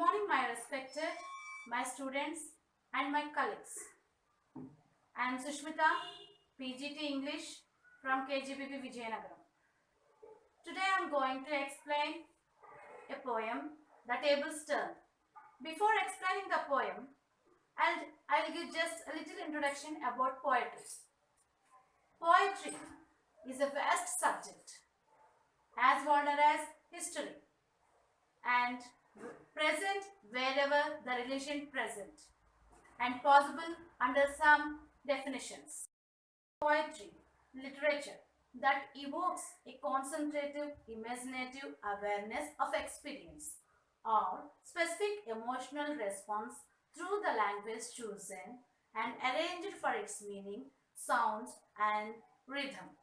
morning, my respected, my students and my colleagues. I am Susmitha, PGT English from KGBV Vizianagaram. Today I am going to explain a poem, The Table's Turn. Before explaining the poem, I'll give just a little introduction about poetry. Poetry is a vast subject, as wide as history and present wherever the relation present and possible under some definitions. Poetry, literature that evokes a concentrative, imaginative awareness of experience or specific emotional response through the language chosen and arranged for its meaning, sound and rhythm.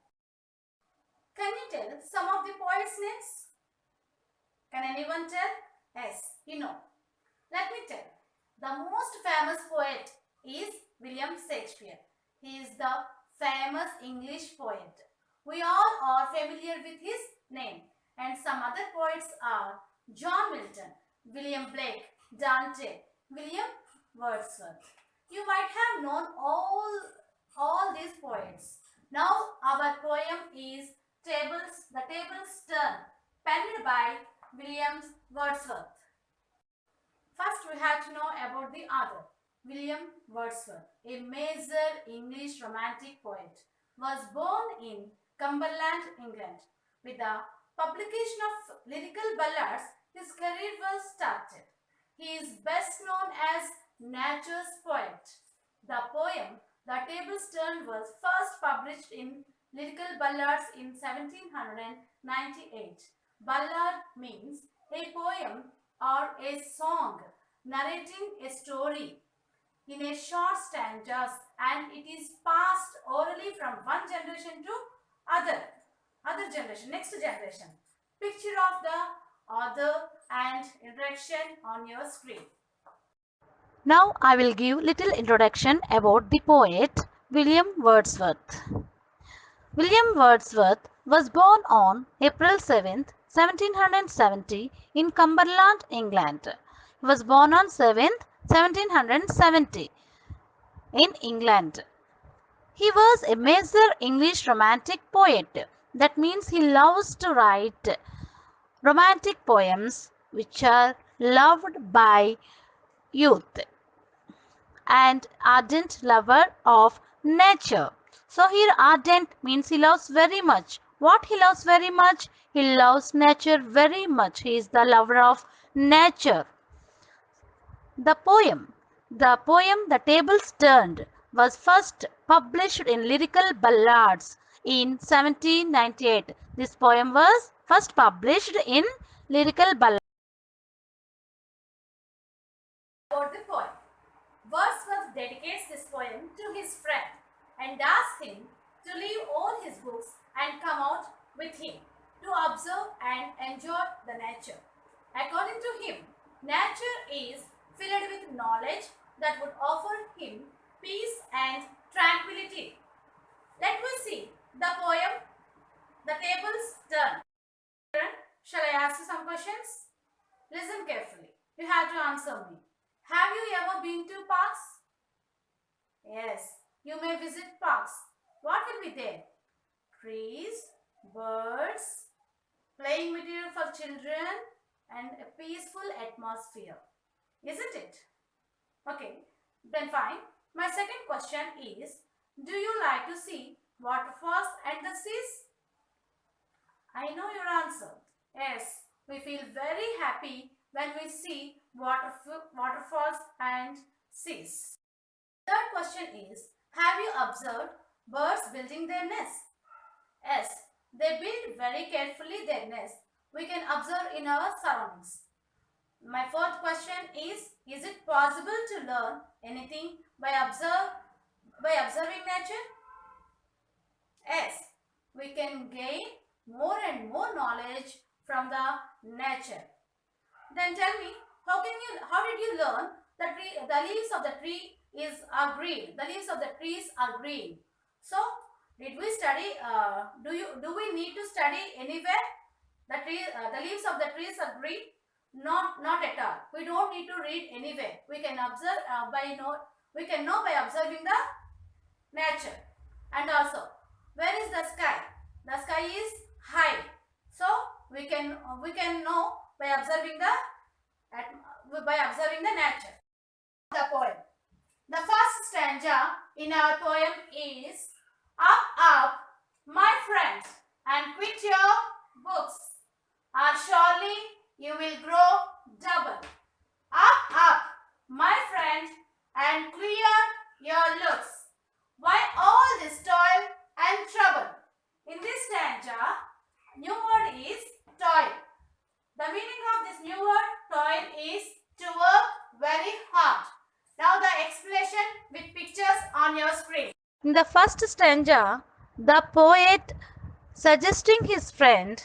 Can you tell some of the poets' names? Can anyone tell? Yes, you know. Let me tell. The most famous poet is William Shakespeare. He is the famous English poet. We all are familiar with his name. And some other poets are John Milton, William Blake, Dante, William Wordsworth. You might have known all these poets. Now our poem is The Table's Turn, penned by William Wordsworth. First, we have to know about the author. William Wordsworth, a major English romantic poet, was born in Cumberland, England. With the publication of lyrical ballads, his career was started. He is best known as nature's poet. The poem The Table's Turn was first published in Lyrical Ballads in 1798. Ballad means a poem or a song narrating a story in a short stanzas, and it is passed orally from one generation to next generation. Picture of the author and introduction on your screen. Now I will give little introduction about the poet William Wordsworth. William Wordsworth was born on April 7th, 1770 in Cumberland, England. He was born on 7th, 1770 in England. He was a major English romantic poet. That means he loves to write romantic poems which are loved by youth and ardent lover of nature. So here ardent means he loves very much. What he loves very much? He loves nature very much. He is the lover of nature. The poem The Tables Turned was first published in Lyrical Ballads in 1798. This poem was first published in Lyrical Ballads. About the poem. Wordsworth dedicates this poem to his friend and asks him to leave all his books and come out with him to observe and enjoy the nature. According to him, nature is filled with knowledge that would offer him peace and tranquility. Let me see the poem The Table's Turn. Shall I ask you some questions? Listen carefully. You have to answer me. Have you ever been to parks? Yes, you may visit parks. What will be there? Trees, birds, playing material for children and a peaceful atmosphere. Isn't it? Okay, then fine. My second question is, do you like to see waterfalls and the seas? I know your answer. Yes, we feel very happy when we see waterfalls and seas. Third question is, have you observed birds building their nests? Yes, they build very carefully their nest. We can observe in our surroundings. My fourth question is it possible to learn anything by observing nature? Yes, we can gain more and more knowledge from the nature. Then tell me, how did you learn that the leaves of the tree are green? The leaves of the trees are green. So, did we study? Do we need to study anywhere? The leaves of the trees are green. Not at all. We don't need to read anywhere. We can observe we can know by observing the nature. And also, where is the sky? The sky is high. So we can know by observing the nature. The poem. The first stanza in our poem is, up, up, my friends, and quit your books, or surely you will grow double. Up, up, my friend, and clear your looks. Why all this toil and trouble? In this stanza, new word is toil. The meaning of this new word toil is to work very hard. Now the explanation with pictures on your screen. In the first stanza, the poet suggesting his friend,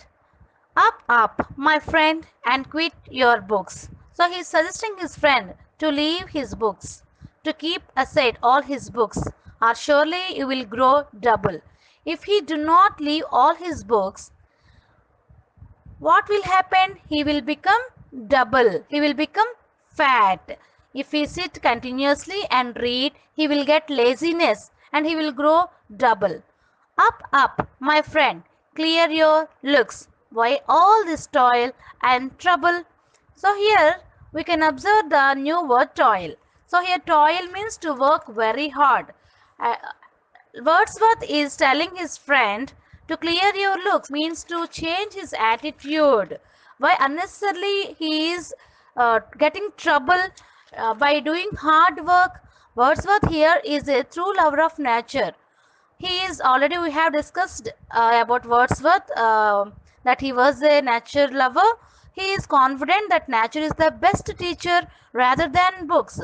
up, up, my friend, and quit your books. So he is suggesting his friend to leave his books, to keep aside all his books, or surely you will grow double. If he do not leave all his books, what will happen? He will become double. He will become fat. If he sit continuously and read, he will get laziness and he will grow double. Up, up, my friend, clear your looks. Why all this toil and trouble? So here we can observe the new word toil. So here toil means to work very hard. Uh, Wordsworth is telling his friend to clear your looks means to change his attitude. Why unnecessarily he is getting trouble by doing hard work. Wordsworth here is a true lover of nature. He is already, we have discussed about Wordsworth, that he was a nature lover. He is confident that nature is the best teacher rather than books,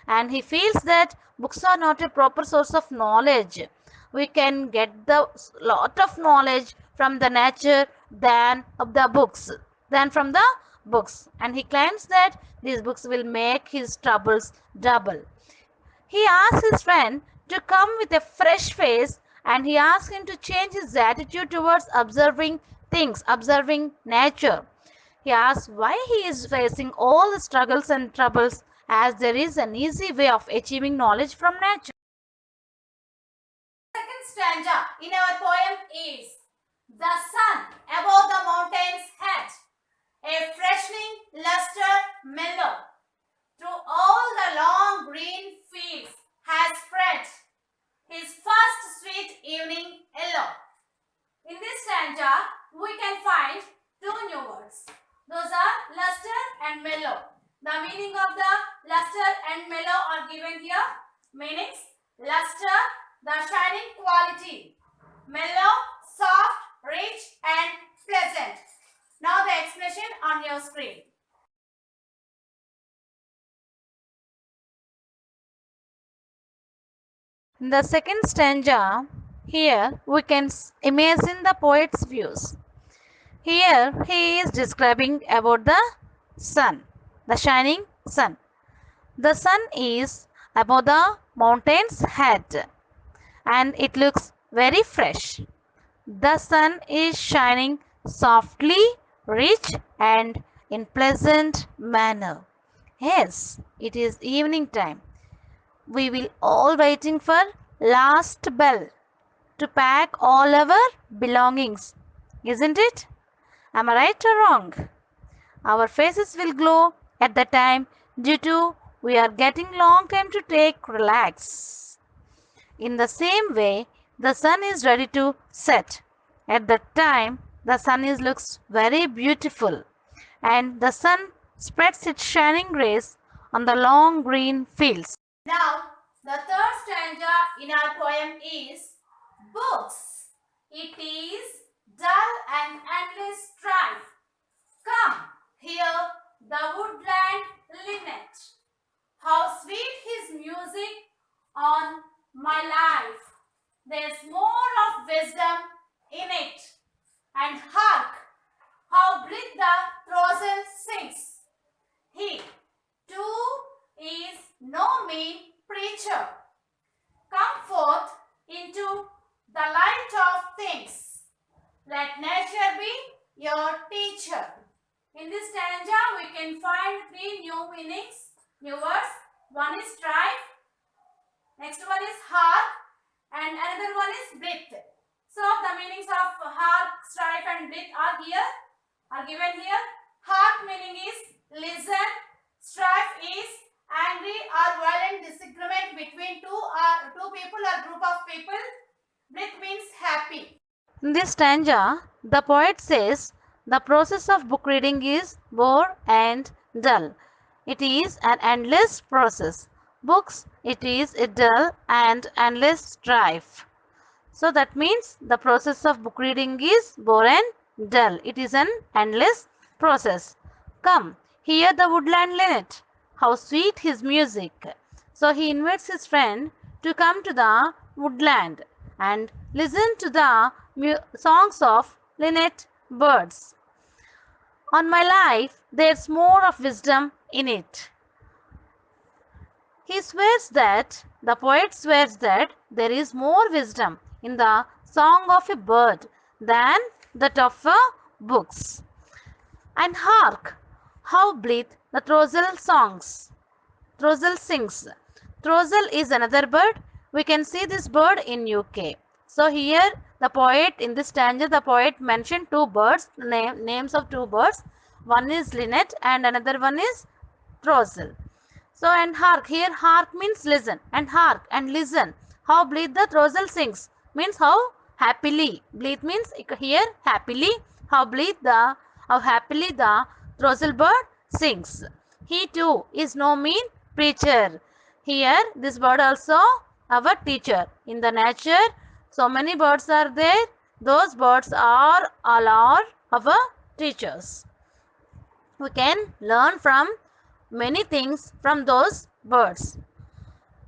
and he feels that books are not a proper source of knowledge. We can get the lot of knowledge from the nature than of the books, than from the books, and he claims that these books will make his troubles double. He asks his friend to come with a fresh face, and he asks him to change his attitude towards observing things, observing nature. He asks why he is facing all the struggles and troubles, as there is an easy way of achieving knowledge from nature. Second stanza in our poem is, the sun above the mountain's head, a freshening luster mellow, through all the long green fields has spread his first sweet evening yellow. In this stanza, we can find two new words. Those are luster and mellow. The meaning of the luster and mellow are given here. Meanings: luster, the shining quality; mellow, soft, rich and pleasant. Now the explanation on your screen. In the second stanza, here we can imagine the poet's views. Here he is describing about the sun, the shining sun. The sun is above the mountain's head and it looks very fresh. The sun is shining softly, rich and in pleasant manner. Yes, it is evening time. We will all waiting for last bell to pack all our belongings, isn't it? Am I right or wrong? Our faces will glow at the time due to we are getting long time to take relax. In the same way, the sun is ready to set. At that time, the sun looks very beautiful and the sun spreads its shining rays on the long green fields. Now, the third stanza in our poem is, books. It is dull and endless strife. Come, hear the woodland linnet. How sweet his music on my life. There's more of wisdom in it. And hark, how bleak the throstle sings. He, too, is no mean preacher. Come forth into the light of things. Let nature be your teacher. In this stanza, we can find three new meanings, new words. One is strife, next one is hark, and another one is breath. So the meanings of hark, strife, and breath are here, are given here. Hark meaning is listen. Strife is angry or violent disagreement between two people or group of people. Breath means happy. In this stanza, the poet says the process of book reading is bore and dull. It is an endless process. Books, it is a dull and endless strife. So that means the process of book reading is bore and dull. It is an endless process. Come, hear the woodland linnet. How sweet his music. So he invites his friend to come to the woodland and listen to the songs of linnet birds. On my life, there's more of wisdom in it. He swears that, the poet swears that there is more wisdom in the song of a bird than that of a books. And hark, how blithe the throstle sings. Throstle is another bird. We can see this bird in UK. So here the poet, in this stanza, the poet mentioned two birds, names of two birds. One is linnet and another one is throstle. So and hark, here hark means listen, and hark and listen. How blithe the throstle sings means how happily. Blithe means here happily. How happily the throstle bird sings. He too is no mean preacher. Here this bird also our teacher. In the nature, so many birds are there. Those birds are all our teachers. We can learn from many things from those birds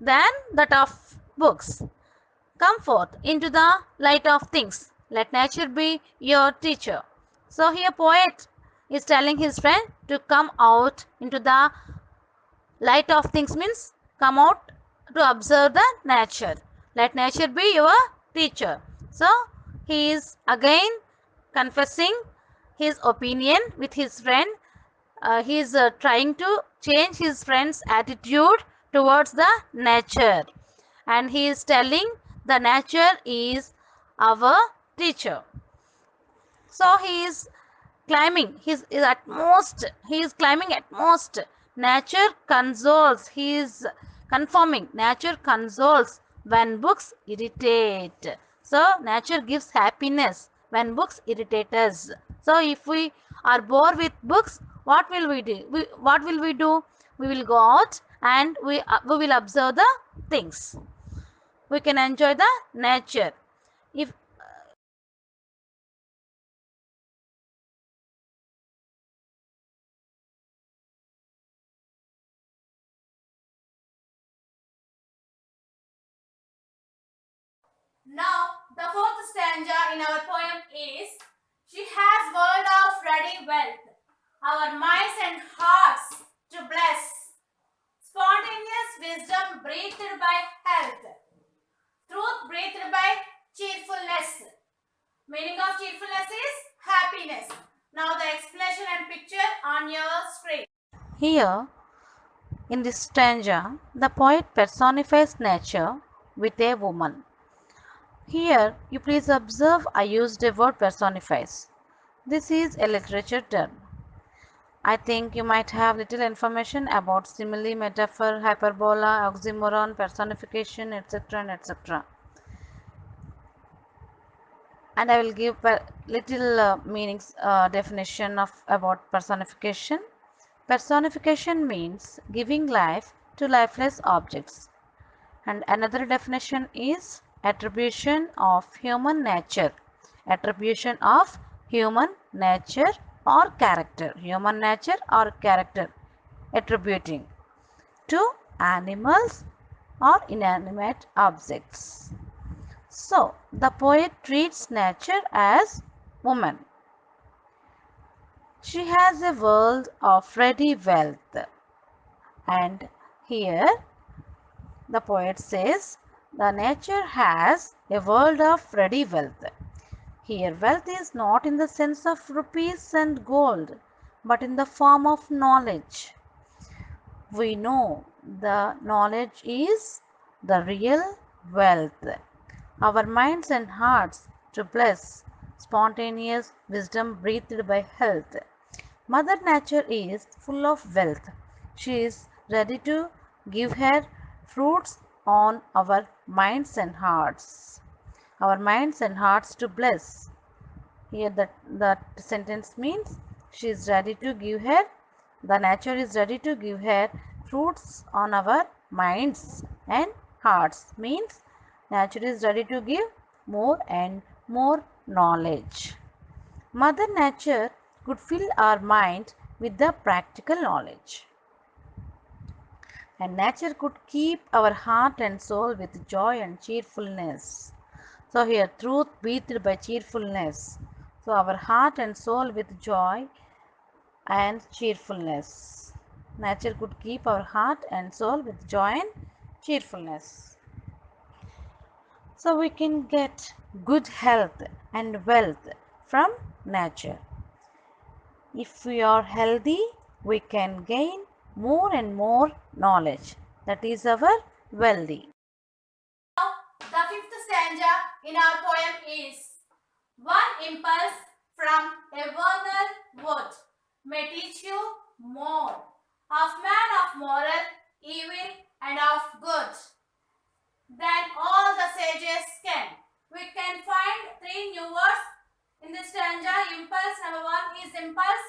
than that of books. Come forth into the light of things. Let nature be your teacher. So here poet is telling his friend to come out into the light of things, means come out to observe the nature. Let nature be your teacher. So he is again confessing his opinion with his friend. He is trying to change his friend's attitude towards the nature, and he is telling the nature is our teacher. So he is climbing he is climbing at most. Nature consoles, he is confirming nature consoles when books irritate. So nature gives happiness when books irritate us. So if we are bored with books, what will we do? We will go out and we will observe the things. We can enjoy the nature. If Now, the fourth stanza in our poem is, she has world of ready wealth, our minds and hearts to bless. Spontaneous wisdom breathed by health, truth breathed by cheerfulness. Meaning of cheerfulness is happiness. Now the explanation and picture on your screen. here in this stanza, the poet personifies nature with a woman. Here, you please observe I used a word personifies. This is a literature term. I think you might have little information about simile, metaphor, hyperbola, oxymoron, personification, etc. and etc. And I will give a little meanings definition of about personification. Personification means giving life to lifeless objects. And another definition is attribution of human nature. Attribution of human nature or character. Human nature or character. Attributing to animals or inanimate objects. So, the poet treats nature as woman. She has a world of ready wealth. And here the poet says, the nature has a world of ready wealth. Here, wealth is not in the sense of rupees and gold, but in the form of knowledge. We know the knowledge is the real wealth. Our minds and hearts to bless spontaneous wisdom breathed by health. Mother Nature is full of wealth. She is ready to give her fruits on our minds and hearts. Our minds and hearts to bless. Here that sentence means she is ready to give her, the nature is ready to give her fruits on our minds and hearts. Means nature is ready to give more and more knowledge. Mother Nature could fill our mind with the practical knowledge. And nature could keep our heart and soul with joy and cheerfulness. So here truth breathed by cheerfulness. So our heart and soul with joy and cheerfulness. Nature could keep our heart and soul with joy and cheerfulness. So we can get good health and wealth from nature. If we are healthy, we can gain more and more knowledge. That is our wealthy. Now, the fifth stanza in our poem is one impulse from a vernal wood may teach you more of man of moral, evil and of good than all the sages can. We can find three new words in this stanza. Impulse, number one is impulse,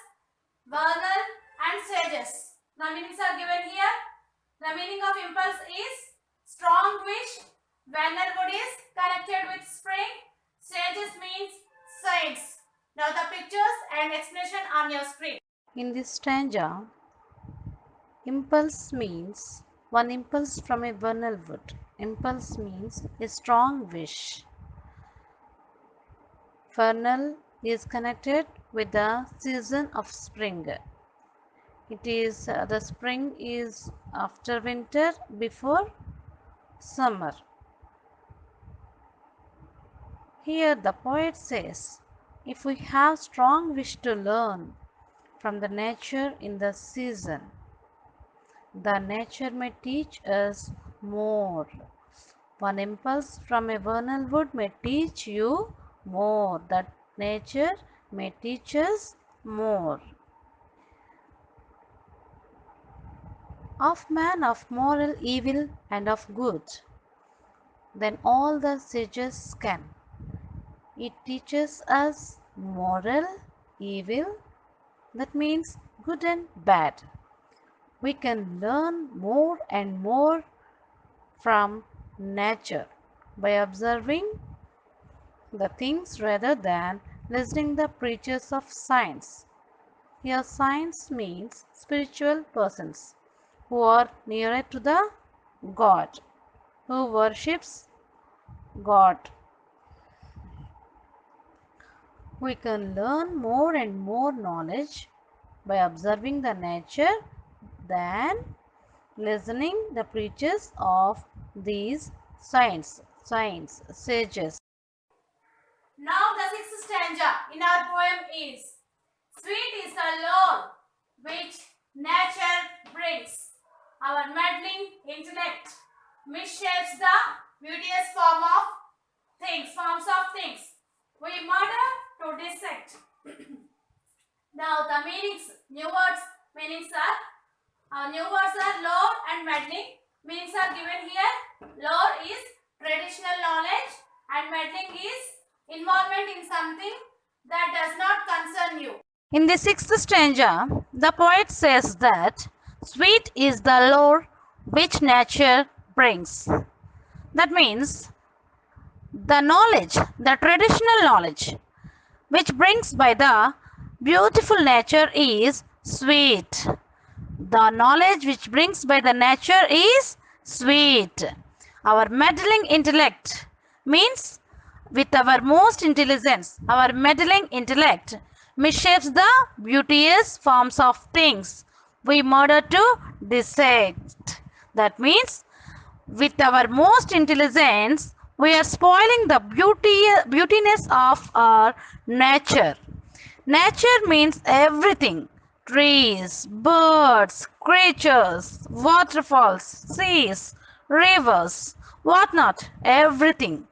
vernal and sages. The meanings are given here. The meaning of impulse is strong wish. Vernal wood is connected with spring. Sages means saints. Now the pictures and explanation on your screen. In this stanza, impulse means one impulse from a vernal wood. Impulse means a strong wish. Vernal is connected with the season of spring. It is the spring is after winter, before summer. Here the poet says, if we have strong wish to learn from the nature in the season, the nature may teach us more. One impulse from a vernal wood may teach you more. That nature may teach us more. Of man, of moral, evil, and of good, than all the sages can. It teaches us moral, evil, that means good and bad. We can learn more and more from nature by observing the things rather than listening the preachers of science. Here science means spiritual persons who are nearer to the God, who worships God. We can learn more and more knowledge by observing the nature than listening the preachers of these saints, sages. Now the sixth stanza in our poem is sweet is the lore which nature brings. Our meddling intellect misshapes the beauteous forms of things. We murder to dissect. Now the meanings, new words lore and meddling. Meanings are given here. Lore is traditional knowledge and meddling is involvement in something that does not concern you. In the sixth stanza, the poet says that sweet is the lore which nature brings. That means the knowledge, the traditional knowledge, which brings by the beautiful nature is sweet. The knowledge which brings by the nature is sweet. Our meddling intellect means with our most intelligence, our meddling intellect misshapes the beauteous forms of things. We murder to dissect. That means with our most intelligence, we are spoiling the beautiness of our nature. Nature means everything. trees, birds, creatures, waterfalls, seas, rivers, whatnot, everything.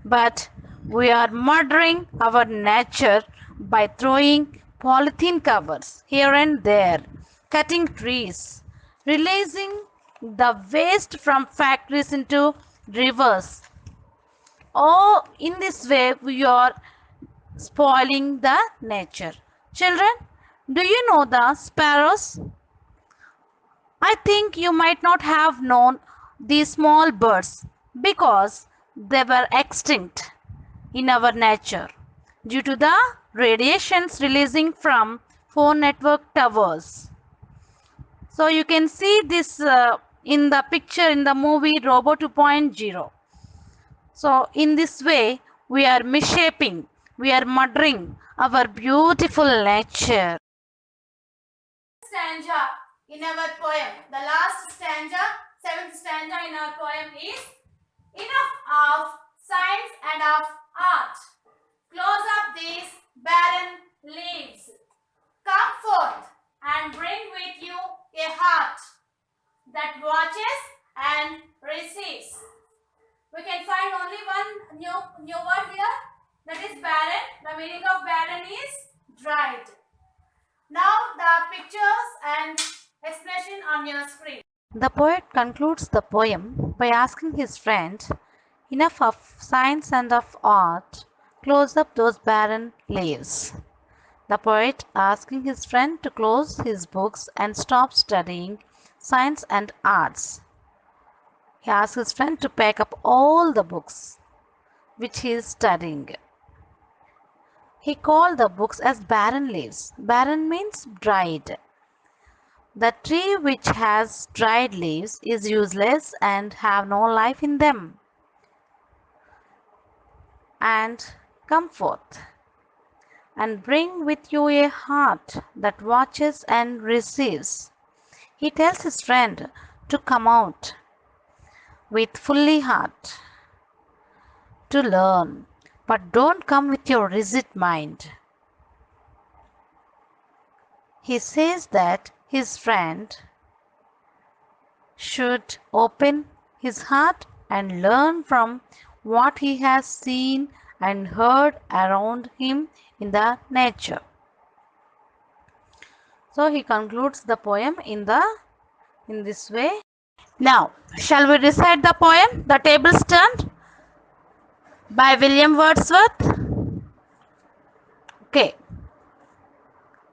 But we are murdering our nature by throwing polythene covers here and there, cutting trees, releasing the waste from factories into rivers. Oh, in this way, we are spoiling the nature. Children, do you know the sparrows? I think you might not have known these small birds because they were extinct in our nature due to the radiations releasing from phone network towers. So you can see this in the picture in the movie Robo 2.0. So in this way, we are misshapen, we are murdering our beautiful nature. Stanza in our poem. The last stanza, seventh stanza in our poem is enough of science and of art. Close up these barren leaves. Come forth and bring with you a heart that watches and receives. We can find only one new word here, that is barren. The meaning of barren is dried. Now the pictures and explanation on your screen. The poet concludes the poem by asking his friend, enough of science and of art, close up those barren leaves. The poet asking his friend to close his books and stop studying science and arts. He asks his friend to pack up all the books which he is studying. He called the books as barren leaves. Barren means dried. The tree which has dried leaves is useless and have no life in them. And come forth and bring with you a heart that watches and receives. He tells his friend to come out with fully heart to learn, but don't come with your rigid mind. He says that his friend should open his heart and learn from what he has seen and heard around him in the nature. So he concludes the poem in this way. Now, shall we recite the poem, The Table's Turned by William Wordsworth? Okay.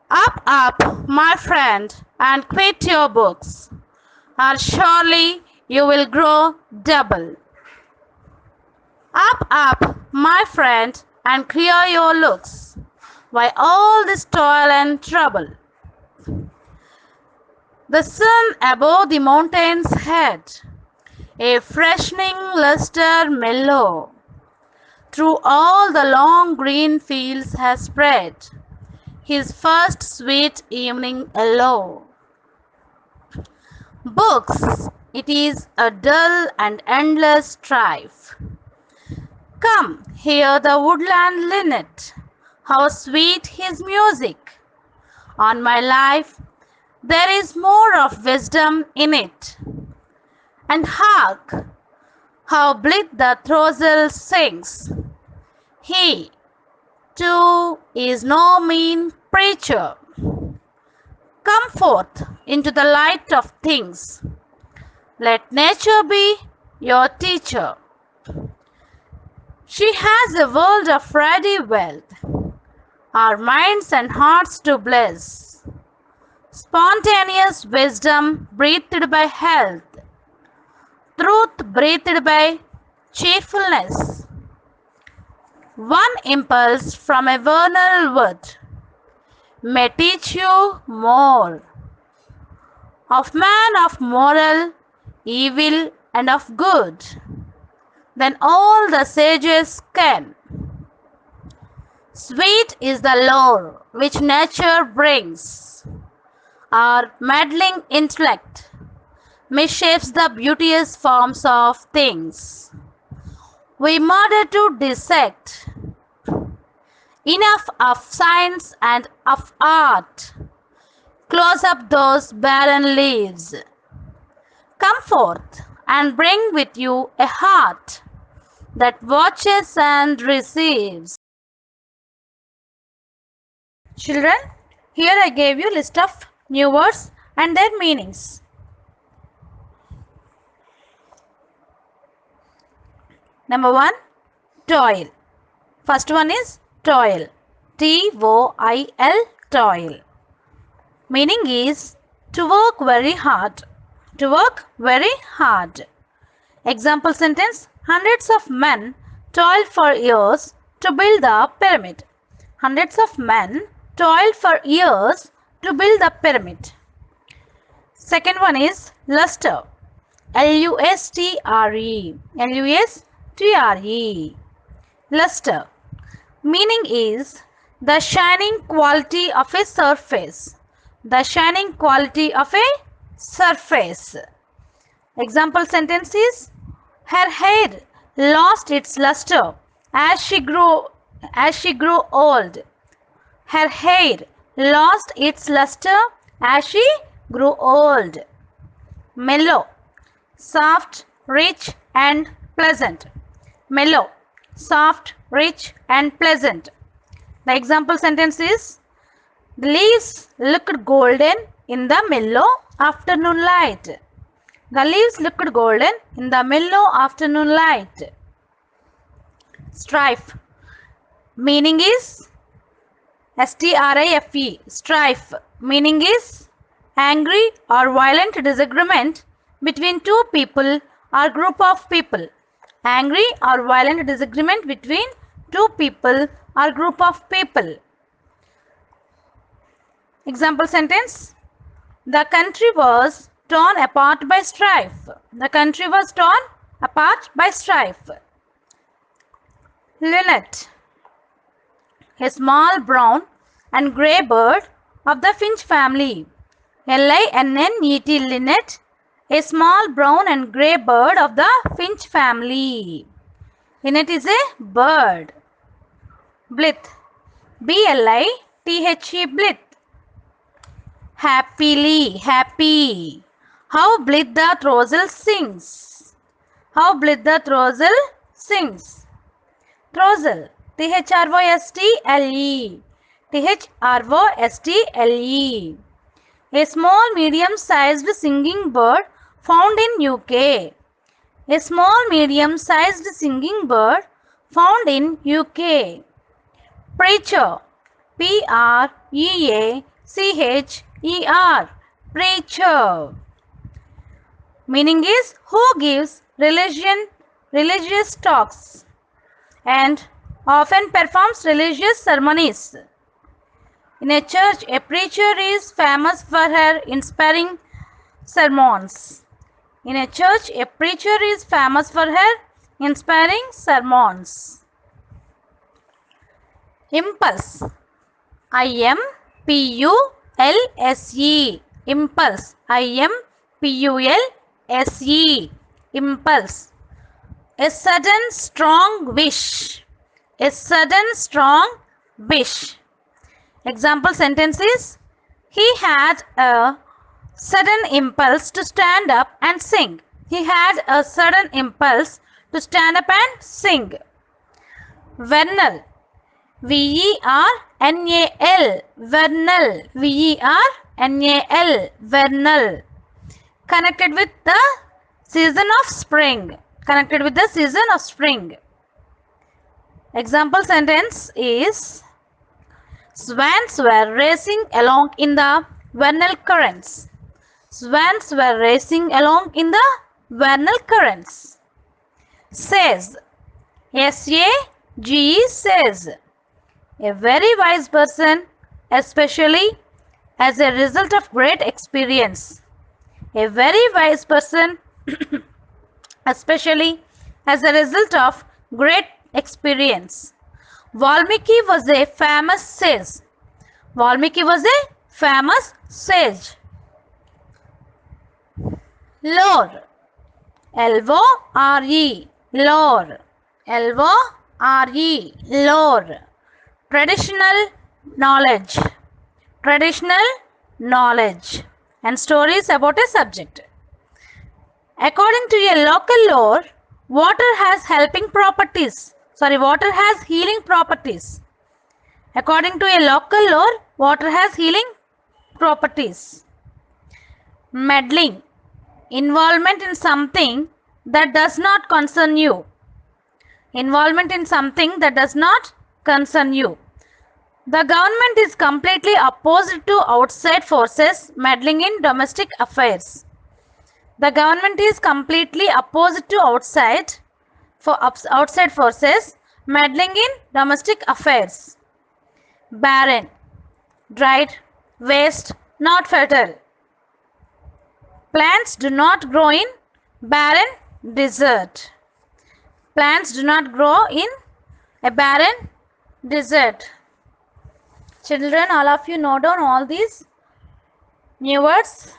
Up, up, my friend, and quit your books, or surely you will grow double. Up, my friend, and clear your looks. Why all this toil and trouble? The sun above the mountain's head, a freshening lustre mellow, through all the long green fields has spread his first sweet evening aloe. Books, it is a dull and endless strife. Come, hear the woodland linnet, how sweet his music. On my life, there is more of wisdom in it. And hark, how blithe the throstle sings. He, too, is no mean preacher. Come forth into the light of things. Let nature be your teacher. She has a world of ready wealth, our minds and hearts to bless. Spontaneous wisdom breathed by health, truth breathed by cheerfulness. One impulse from a vernal wood may teach you more of man, of moral, evil, and of good than all the sages can. Sweet is the lore which nature brings. Our meddling intellect misshapes the beauteous forms of things. We murder to dissect. Enough of science and of art. Close up those barren leaves. Come forth and bring with you a heart that watches and receives. Children, here I gave you list of new words and their meanings. Number 1, toil. First one is toil. T-O-I-L, toil. Meaning is to work very hard. To work very hard. Example sentence, hundreds of men toiled for years to build the pyramid. Hundreds of men toiled for years to build the pyramid. Second one is luster. L-U-S-T-R-E. L-U-S-T-R-E. Luster. Meaning is the shining quality of a surface. The shining quality of a surface. Example sentence is, her hair lost its luster as she grew old. Her hair lost its luster as she grew old. Mellow. Soft, rich and pleasant. Mellow. Soft, rich and pleasant. The example sentence is, the leaves looked golden in the mellow afternoon light. The leaves looked golden in the mellow afternoon light. Strife. Meaning is S-T-R-I-F-E. Strife. Meaning is angry or violent disagreement between two people or group of people. Angry or violent disagreement between two people or group of people. Example sentence, the country was torn apart by strife. The country was torn apart by strife. Linnet. A small brown and grey bird of the finch family. L-I-N-N-E-T, linnet. A small brown and grey bird of the finch family. Linnet is a bird. Blithe. B-L-I-T-H-E, blithe. Happily, happy. How blithe the throstle sings. How blithe the throstle sings. Throstle. T-H-R-O-S-T-L-E. T-H-R-O-S-T-L-E. A small medium-sized singing bird found in UK. A small medium-sized singing bird found in UK. Preacher. P-R-E-A-C-H-E-R. Preacher. Meaning is who gives religious talks and often performs religious ceremonies. In a church, a preacher is famous for her inspiring sermons. In a church, a preacher is famous for her inspiring sermons. Impulse. I-M-P-U-L-S-E. Impulse. I-M-P-U-L-S-E. Impulse. A sudden strong wish. A sudden strong wish. Example sentence is, he had a sudden impulse to stand up and sing. He had a sudden impulse to stand up and sing. Vernal. V-E-R-N-A-L. Vernal. V-E-R-N-A-L. Vernal. Connected with the season of spring. Connected with the season of spring. Example sentence is, swans were racing along in the vernal currents. Swans were racing along in the vernal currents. Says. S-A-G-E, says. A very wise person, especially as a result of great experience. A very wise person, especially as a result of great experience. Valmiki was a famous sage. Valmiki was a famous sage. Lore. L-O-R-E. Lore. L-O-R-E. Lore. Traditional knowledge. Traditional knowledge, and stories about a subject. According to a local lore, water has helping properties. Water has healing properties. According to a local lore, water has healing properties. Meddling, involvement in something that does not concern you. Involvement in something that does not concern you. The government is completely opposed to outside forces meddling in domestic affairs. The government is completely opposed to outside forces meddling in domestic affairs. Barren, dried, waste, not fertile. Plants do not grow in barren desert. Plants do not grow in a barren desert. Children, all of you note down all these new words.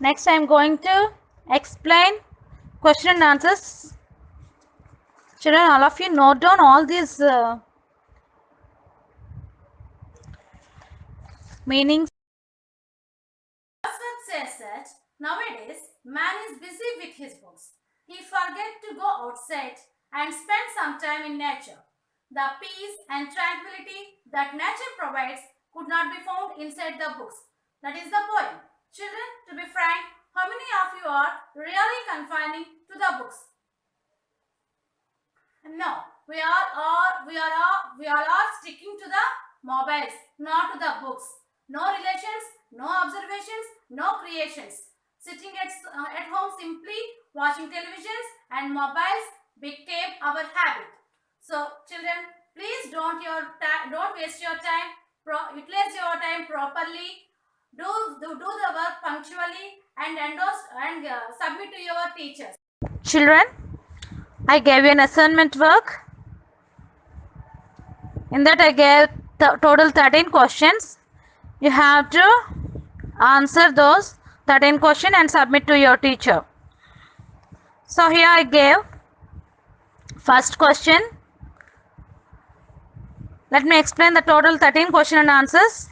Next, I am going to explain question and answers. Children, all of you note down all these meanings. Wordsworth says that nowadays man is busy with his books. He forgets to go outside and spend some time in nature. The peace and tranquility that nature provides could not be found inside the books. That is the poem. Children, to be frank, how many of you are really confining to the books? No, we all are sticking to the mobiles, not to the books. No relations, no observations, no creations. Sitting at home simply watching televisions and mobiles became our habit. So, children, please don't waste your time. Utilize your time properly. Do the work punctually and submit to your teachers. Children, I gave you an assignment work. In that I gave total 13 questions. You have to answer those 13 questions and submit to your teacher. So here I gave first question. Let me explain the total 13 question and answers.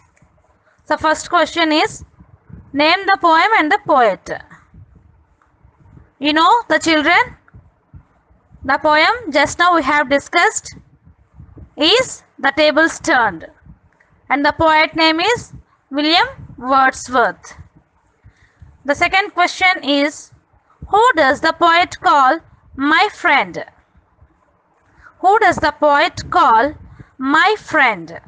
So first question is, name the poem and the poet. You know the children, the poem just now we have discussed is The Tables Turned, and the poet name is William Wordsworth. The second question is, who does the poet call my friend? Who does the poet call my friend?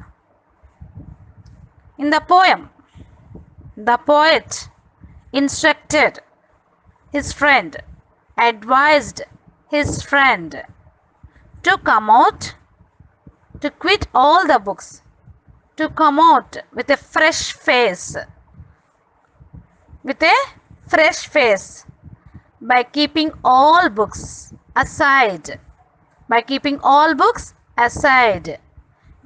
In the poem, the poet instructed his friend, advised his friend to come out, to quit all the books, to come out with a fresh face, by keeping all books aside,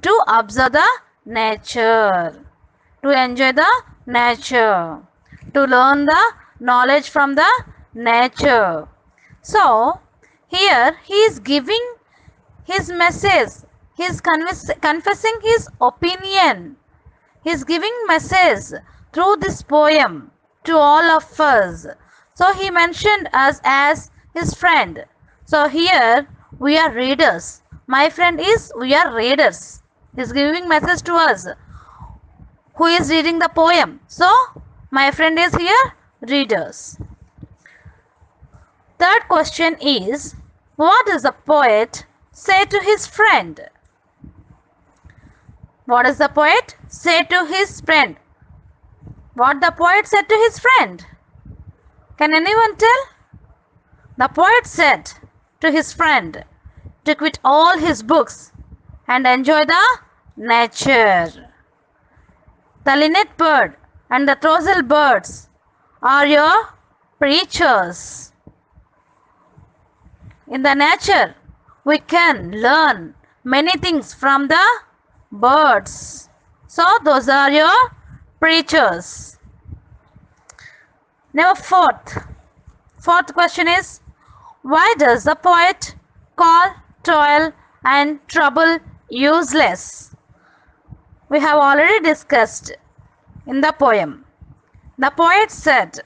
to observe the nature, to enjoy the nature, to learn the knowledge from the nature. So, here he is giving his message, he is confessing his opinion, he is giving message through this poem to all of us. So, he mentioned us as his friend. So, here we are readers. My friend is, we are readers. He is giving message to us. Who is reading the poem? So, my friend is here, readers. Third question is, what does the poet say to his friend? What does the poet say to his friend? What the poet said to his friend? Can anyone tell? The poet said to his friend to quit all his books and enjoy the nature. The linnet bird and the throstle birds are your preachers. In the nature, we can learn many things from the birds. So, those are your preachers. Now, fourth question is, why does the poet call toil and trouble useless? We have already discussed in the poem. The poet said,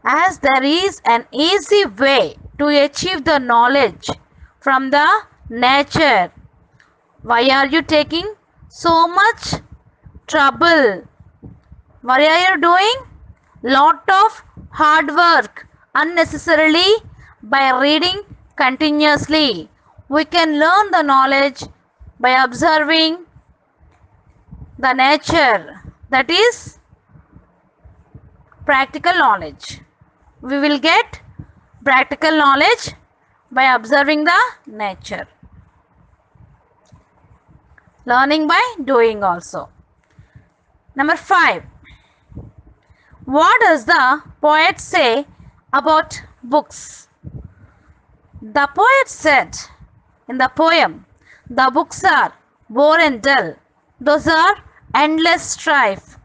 as there is an easy way to achieve the knowledge from the nature, why are you taking so much trouble? Why are you doing lot of hard work unnecessarily by reading continuously? We can learn the knowledge by observing the nature, that is practical knowledge. We will get practical knowledge by observing the nature. Learning by doing also. Number 5. What does the poet say about books? The poet said in the poem, the books are bore and dull. Those are endless strife.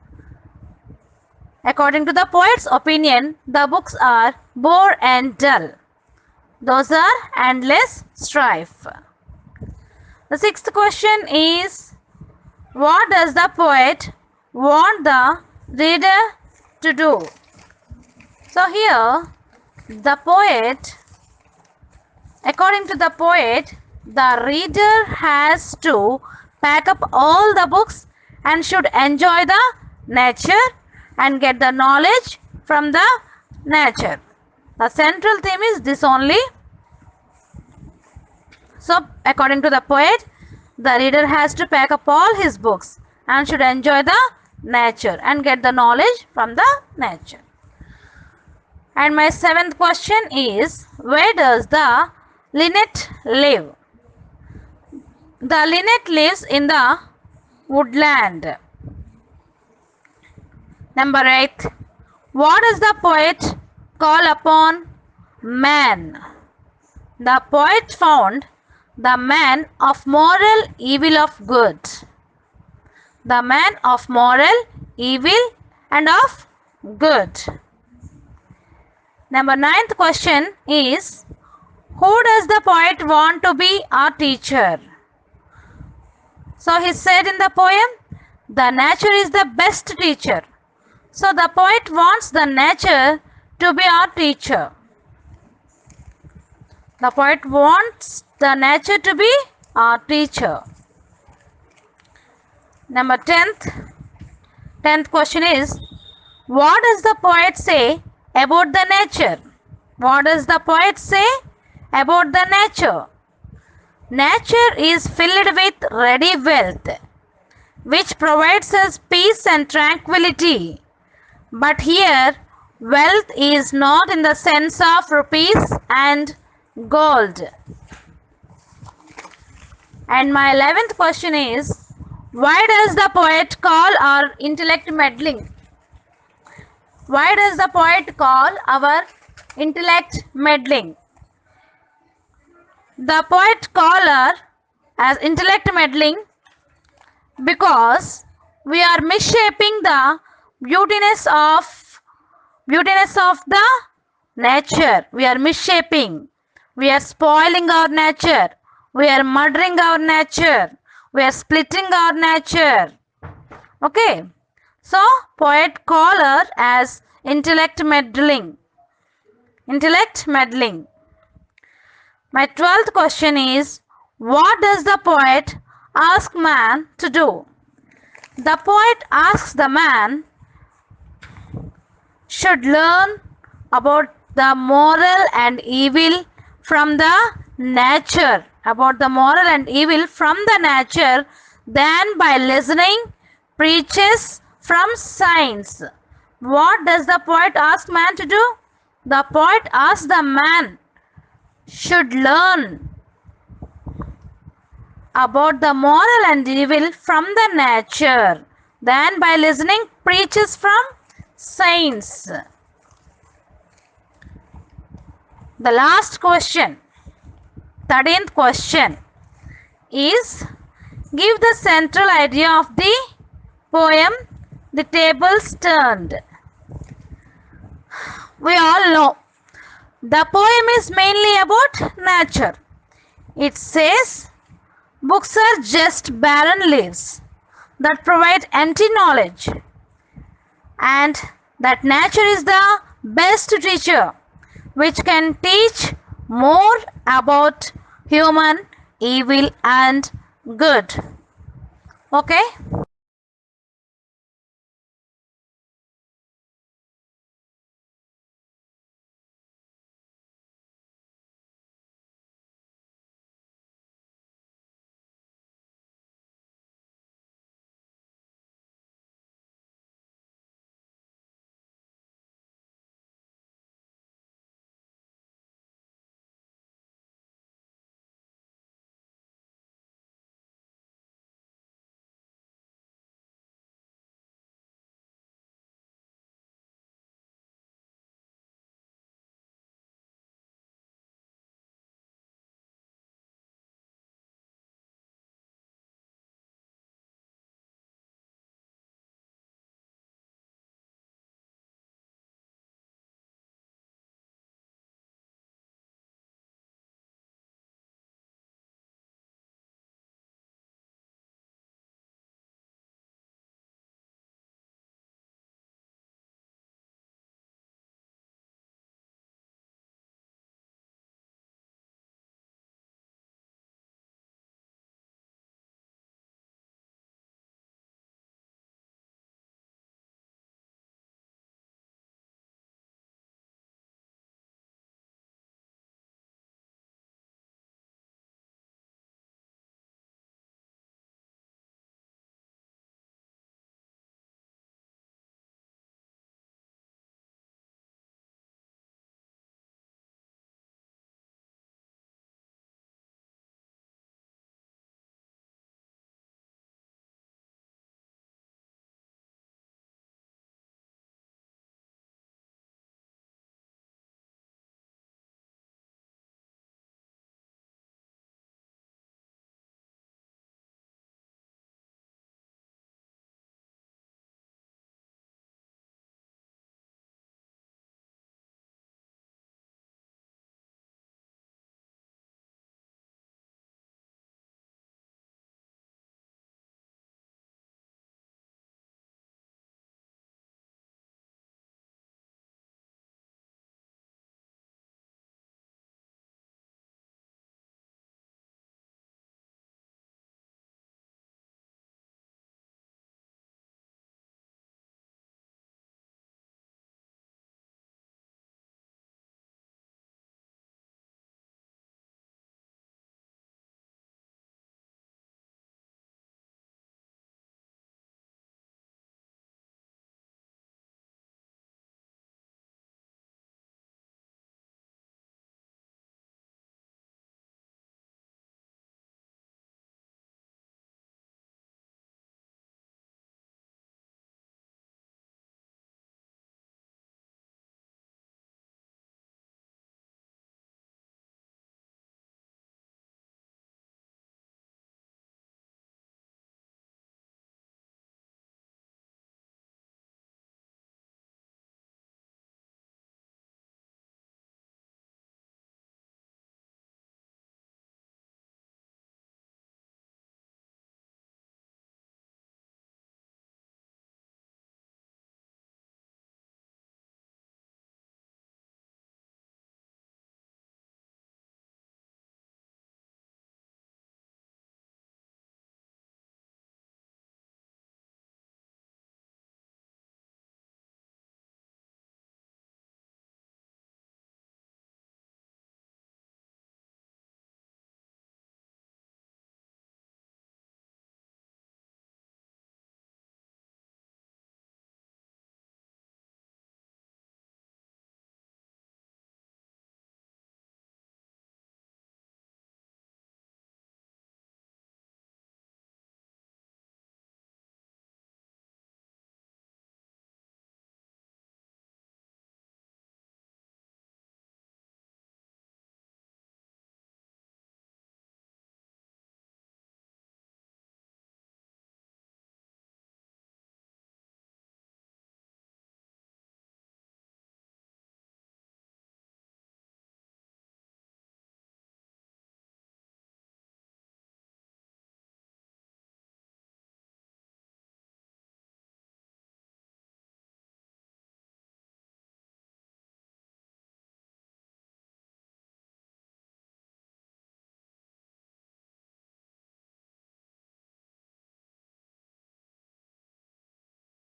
According to the poet's opinion, the books are bore and dull. Those are endless strife. The 6th question is, what does the poet want the reader to do? So here, the poet, according to the poet, the reader has to pack up all the books and should enjoy the nature and get the knowledge from the nature. The central theme is this only. So, according to the poet, the reader has to pack up all his books and should enjoy the nature and get the knowledge from the nature. And my 7th question is, where does the linnet live? The linnet lives in the woodland. Number 8. What does the poet call upon man? The poet found the man of moral evil of good. The man of moral evil and of good. Number 9th question is, who does the poet want to be our teacher? So he said in the poem, the nature is the best teacher. So the poet wants the nature to be our teacher. The poet wants the nature to be our teacher. Number 10th question is, what does the poet say about the nature? What does the poet say about the nature? Nature is filled with ready wealth, which provides us peace and tranquility. But here, wealth is not in the sense of rupees and gold. And my 11th question is, why does the poet call our intellect meddling? Why does the poet call our intellect meddling? The poet call her as intellect meddling because we are misshaping the beautiness of the nature. We are misshaping. We are spoiling our nature. We are murdering our nature. We are splitting our nature. Okay. So, poet call her as intellect meddling. Intellect meddling. My 12th question is, what does the poet ask man to do? The poet asks the man should learn about the moral and evil from the nature. About the moral and evil from the nature, then by listening preaches from science. What does the poet ask man to do? The poet asks the man should learn about the moral and evil from the nature. Then by listening preaches from science. The last question, 13th question is, give the central idea of the poem The Tables Turned. We all know the poem is mainly about nature. It says, books are just barren leaves that provide empty knowledge. and that nature is the best teacher which can teach more about human evil and good. Okay.